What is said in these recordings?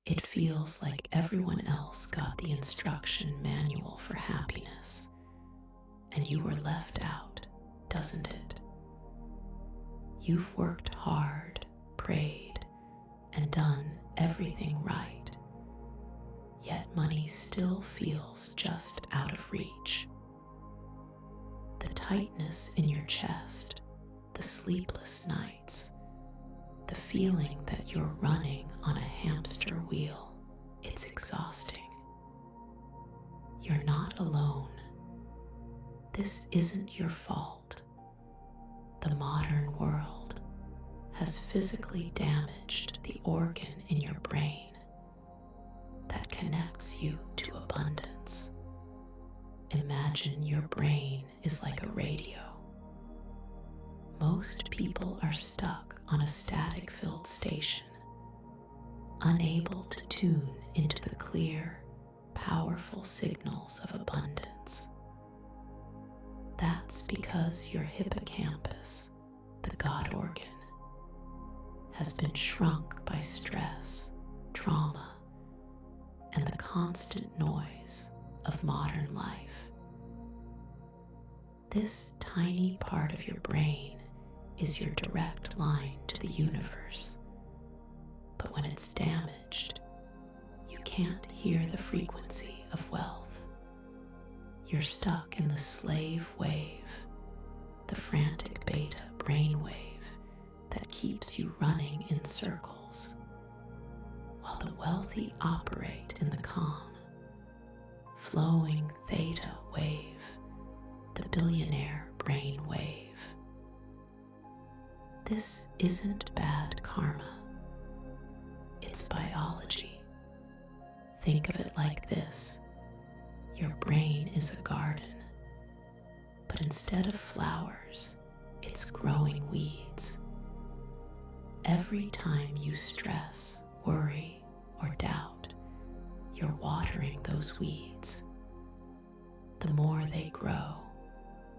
It feels like everyone else got the instruction manual for happiness, and you were left out, doesn't it? You've worked hard, prayed, and done everything right, yet money still feels just out of reach. The tightness in your chest, the sleepless nights, the feeling that you're running on a hamster wheel, it's exhausting. You're not alone. This isn't your fault. The modern world has physically damaged the organ in your brain that connects you to abundance. Imagine your brain is like a radio. Most people are stuck on a static-filled station, unable to tune into the clear, powerful signals of abundance. That's because your hippocampus, the God organ, has been shrunk by stress, trauma, and the constant noise of modern life. This tiny part of your brain is your direct line to the universe. But when it's damaged, you can't hear the frequency of wealth. You're stuck in the slave wave, the frantic beta brainwave that keeps you running in circles, while the wealthy operate in the calm, flowing theta wave, the billionaire brain wave. This isn't bad karma. It's biology. Think of it like this. Your brain is a garden, but instead of flowers, it's growing weeds. Every time you stress, worry, or doubt, you're watering those weeds. The more they grow,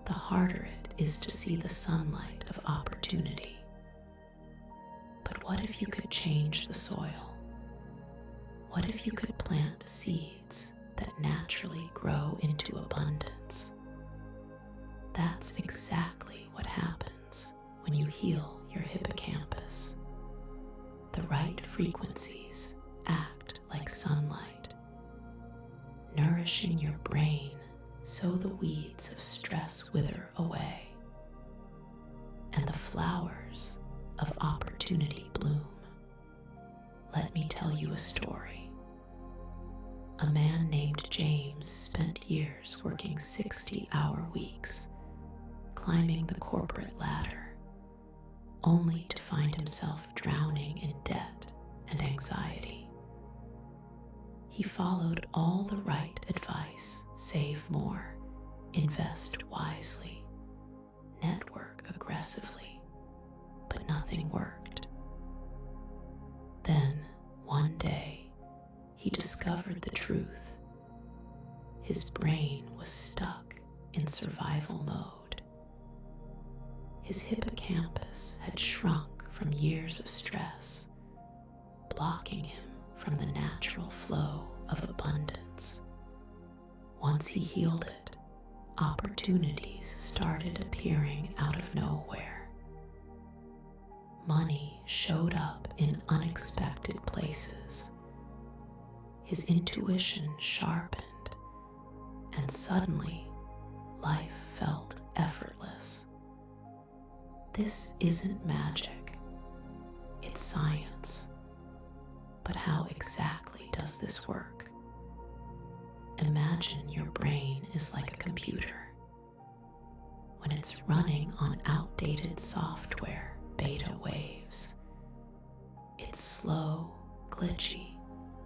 the harder it is to see the sunlight of opportunity. But what if you could change the soil? What if you could plant seeds that naturally grow into abundance? That's exactly what happens when you heal your hippocampus. The right frequencies act like sunlight, nourishing your brain so the weeds of stress wither away and the flowers of opportunity bloom. Let me tell you a story. A man named James spent years working 60-hour weeks, climbing the corporate ladder, only to find himself drowning in debt and anxiety. He followed all the right advice: save more, invest wisely, network aggressively, but nothing worked. Then, one day, he discovered the truth. His brain was stuck in survival mode. His hippocampus had shrunk from years of stress, blocking him from the natural flow of abundance. Once he healed it, opportunities started appearing out of nowhere. Money showed up in unexpected places. His intuition sharpened, and suddenly, life felt effortless. This isn't magic, it's science. But how exactly does this work? Imagine your brain is like a computer. When it's running on outdated software, beta waves, it's slow, glitchy,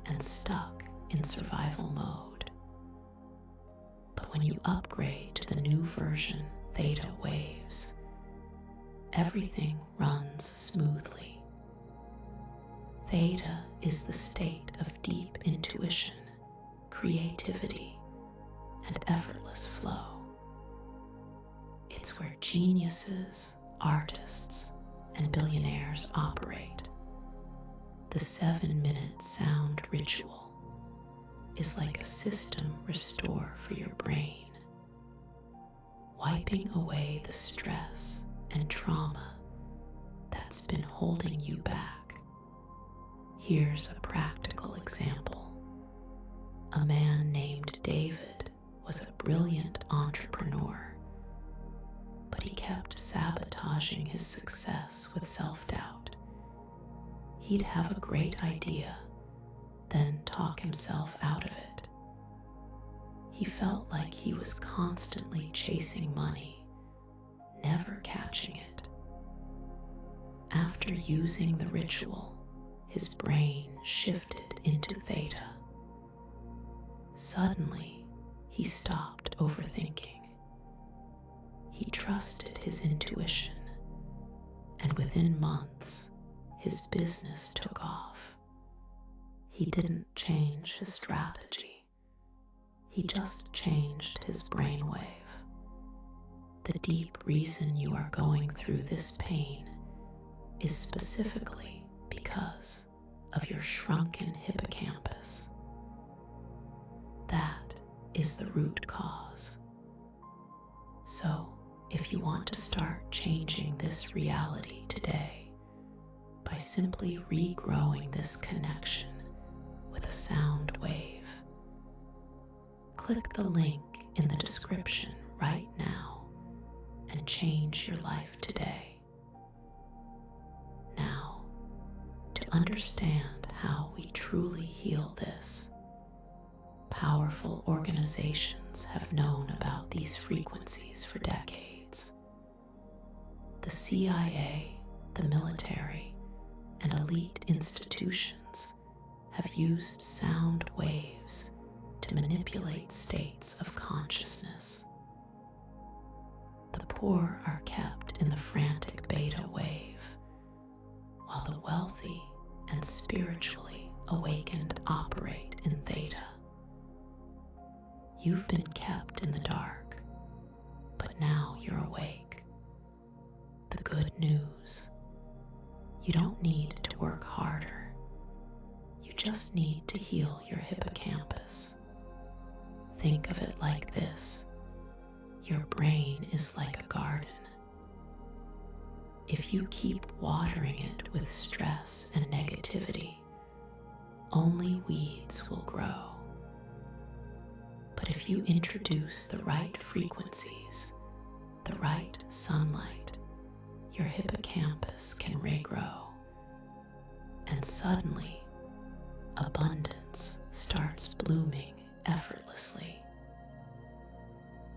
and stuck in survival mode. But when you upgrade to the new version, theta waves, everything runs smoothly. Theta is the state of deep intuition, creativity, and effortless flow. It's where geniuses, artists, and billionaires operate. The 7-minute sound ritual is like a system restore for your brain, wiping away the stress and trauma that's been holding you back. Here's a practical example. A man named David was a brilliant entrepreneur, but he kept sabotaging his success with self-doubt. He'd have a great idea, then talk himself out of it. He felt like he was constantly chasing money, never catching it. After using the ritual, his brain shifted into theta. Suddenly, he stopped overthinking. He trusted his intuition, and within months, his business took off. He didn't change his strategy. He just changed his brainwave. The deep reason you are going through this pain is specifically because of your shrunken hippocampus. That is the root cause. So, if you want to start changing this reality today by simply regrowing this connection with a sound wave, click the link in the description right now and change your life today. Now, to understand how we truly heal this, powerful organizations have known about these frequencies for decades. The CIA, the military, and elite institutions have used sound waves to manipulate states of consciousness. The poor are kept in the frantic beta wave, while the wealthy and spiritually awakened operate in theta. You've been kept in the dark, but now you're awake. The good news: you don't need to work harder. You just need to heal your hippocampus. Think of it like this: your brain is like a garden. If you keep watering it with stress and negativity, only weeds will grow. But if you introduce the right frequencies, the right sunlight, your hippocampus can regrow. And suddenly, abundance starts blooming effortlessly.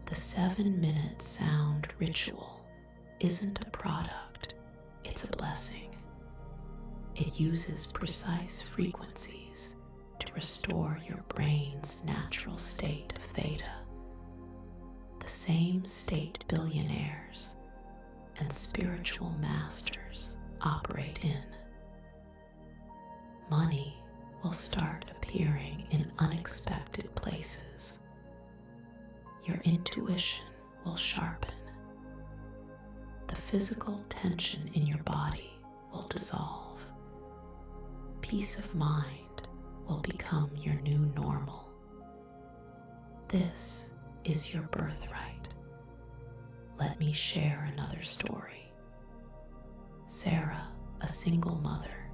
The 7-minute sound ritual isn't a product, it's a blessing. It uses precise frequencies to restore your brain's natural state of theta, the same state billionaires and spiritual masters operate in. Money will start appearing in unexpected places. Your intuition will sharpen. The physical tension in your body will dissolve. Peace of mind will become your new normal. This is your birthright. Let me share another story. Sarah, a single mother,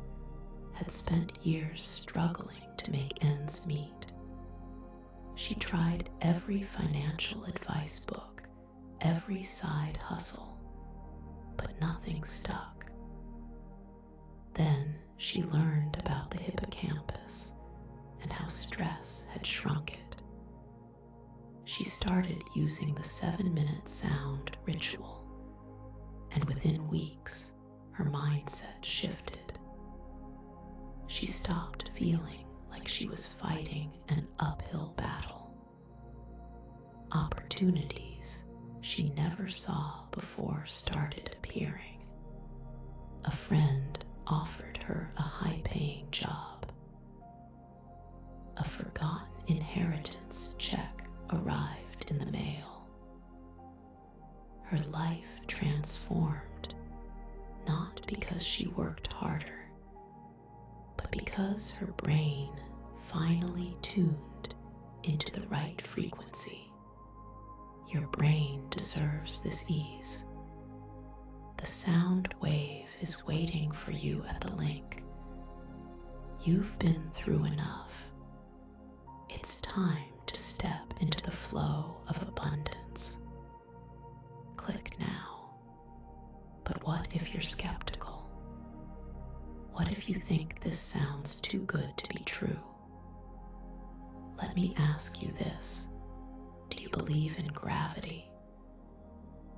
had spent years struggling to make ends meet. She tried every financial advice book, every side hustle, but nothing stuck. Then she learned about the hippocampus and how stress had shrunk it. She started using the 7-minute sound ritual, and within weeks, her mindset shifted. She stopped feeling like she was fighting an uphill battle. Opportunities she never saw before started appearing. A friend offered her a high-paying job. A forgotten inheritance check arrived in the mail. Her life transformed, not because she worked harder, but because her brain finally tuned into the right frequency. Your brain deserves this ease. The sound wave is waiting for you at the link. You've been through enough. It's time to step into the flow of abundance. Click now. But what if you're skeptical? What if you think this sounds too good to be true? Let me ask you this. Do you believe in gravity?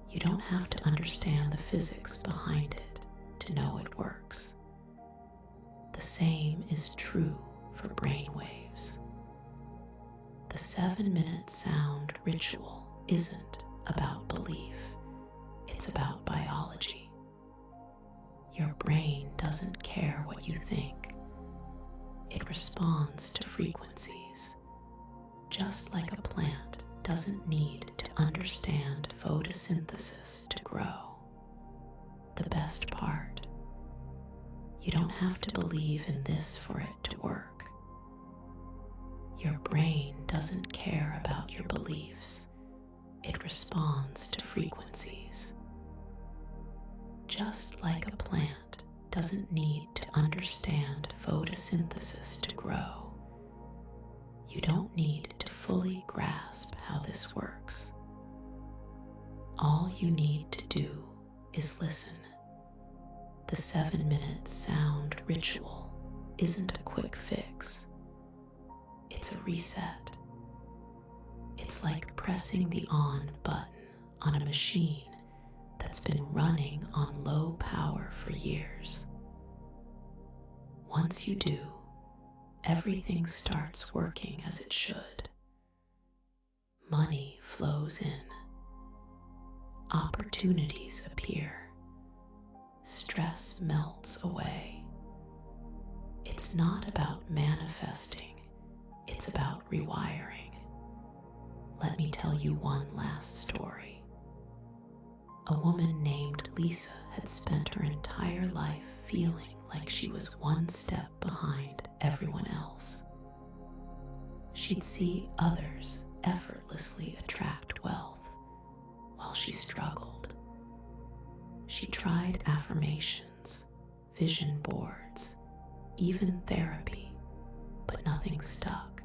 You don't have to understand the physics behind it to know it works. The same is true for brainwaves. The 7-minute sound ritual isn't about belief. It's about biology. Your brain doesn't care what you think. It responds to frequencies, just like a plant doesn't need to understand photosynthesis to grow. The best part, you don't have to believe in this for it to work. Your brain doesn't care about your beliefs. It responds to frequencies. Just like a plant doesn't need to understand photosynthesis to grow, you don't need to fully grasp how this works. All you need to do is listen. The 7-minute sound ritual isn't a quick fix. It's a reset. It's like pressing the on button on a machine that's been running on low power for years. Once you do, everything starts working as it should. Money flows in. Opportunities appear. Stress melts away. It's not about manifesting, it's about rewiring. Let me tell you one last story. A woman named Lisa had spent her entire life feeling like she was one step behind everyone else. She'd see others effortlessly attract wealth while she struggled. She tried affirmations, vision boards, even therapy, but nothing stuck.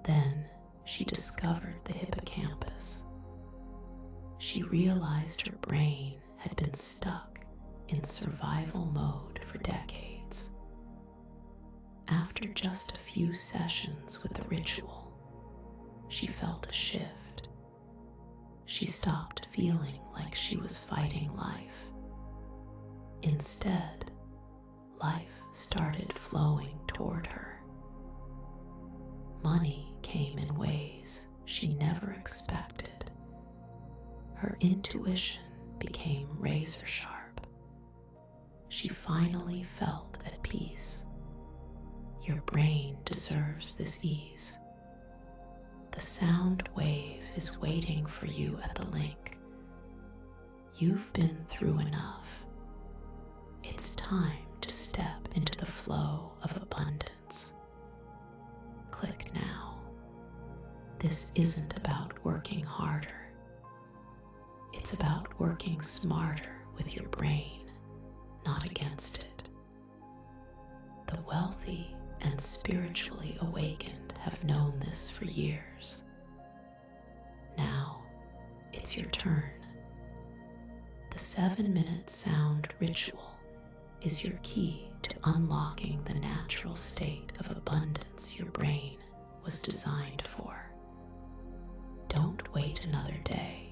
Then she discovered the hippocampus. She realized her brain had been stuck in survival mode for decades. After just a few sessions with the ritual, she felt a shift. She stopped feeling like she was fighting life. Instead, life started flowing toward her. Money came in ways she never expected. Her intuition became razor sharp. She finally felt at peace. Your brain deserves this ease. The sound wave is waiting for you at the link. You've been through enough. It's time to step into the flow of abundance. Click now. This isn't about working harder. It's about working smarter with your brain, not against it. The wealthy and spiritually awakened have known this for years. Now, it's your turn. The 7-minute sound ritual is your key to unlocking the natural state of abundance your brain was designed for. Don't wait another day.